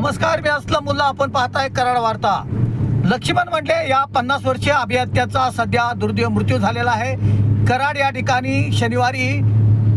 नमस्कार, मी असलम मुल्ला. आपण पाहताय कराड वार्ता. लक्ष्मण मंडले या 50 वर्षीय अभियंत्याचा सध्या दुर्दैवी मृत्यू झालेला आहे. कराड या ठिकाणी शनिवारी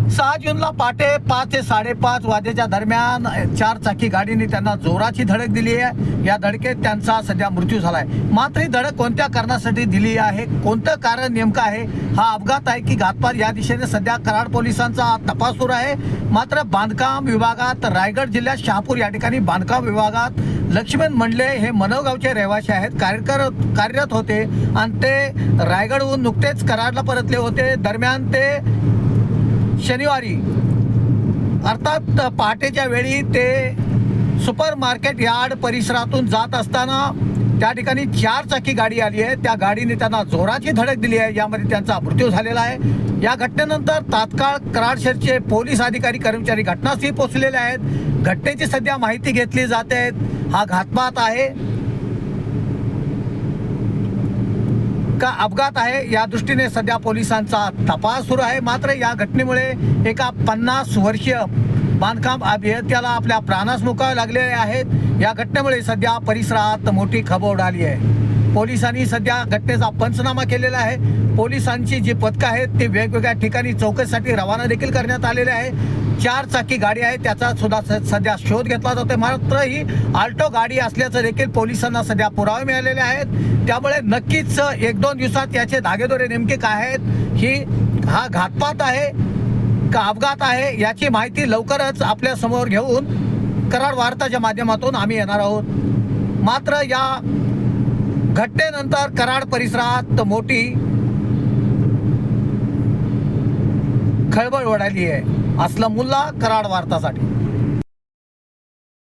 6 जूनला पहाटे 5 ते 5:30 वाजेच्या दरम्यान 4 चाकी गाडीने त्यांना जोराची धडक दिली आहे. या धडकेत त्यांचा सध्या मृत्यू झाला आहे. मात्र ही धडक कोणत्या कारणासाठी दिली आहे, कोणतं कारण नेमकं आहे, हा अपघात आहे की घातपात, या दिशेने सध्या कराड पोलिसांचा तपास सुरू आहे. मात्र बांधकाम विभागात रायगड जिल्ह्यात शहापूर या ठिकाणी बांधकाम विभागात लक्ष्मण मंडले हे मनोगावचे रहिवासी आहेत, कार्यरत होते आणि ते रायगडहून नुकतेच कराडला परतले होते. दरम्यान ते शनिवारी अर्थात पहाटेच्या वेळी ते सुपर मार्केट यार्ड परिसरातून जात असताना त्या ठिकाणी 4 चाकी गाडी आली आहे. त्या गाडीने त्यांना जोराची धडक दिली आहे. यामध्ये त्यांचा मृत्यू झालेला आहे. या घटनेनंतर तात्काळ कराड शहरचे पोलीस अधिकारी कर्मचारी घटनास्थळी पोहोचलेले आहेत. घटनेची सध्या माहिती घेतली जाते. हा घातपात आहे का अपघात आहे, या दृष्टीने सध्या पोलिसांचा तपास सुरू आहे. मात्र या घटनेमुळे एका 50 वर्षीय बांधकाम अभियंत्याला आपल्या प्राणास मुकावे लागलेले आहेत. या घटनेमुळे सध्या परिसरात मोठी खळबळ उडाली आहे. पोलिसांनी सध्या घटनेचा पंचनामा केलेला आहे. पोलिसांची जी पथकं आहेत ते वेगवेगळ्या ठिकाणी चौकशीसाठी रवाना देखील करण्यात आलेले आहे. 4 चाकी गाडी आहे, त्याचा सुद्धा सध्या शोध घेतला जातो. मात्र ही आल्टो गाडी असल्याचं देखील पोलिसांना सध्या पुरावे मिळालेले आहेत. त्यामुळे नक्कीच 1-2 दिवसात याचे धागेदोरे नेमके काय आहेत, हा घातपात आहे का अपघात आहे, याची माहिती लवकरच आपल्या समोर घेऊन कराड वार्ताच्या माध्यमातून आम्ही येणार आहोत. मात्र या घटनेनंतर कराड परिसरात मोठी खळबळ उडाली आहे. असलम मुल्ला, कराड वार्तासाठी.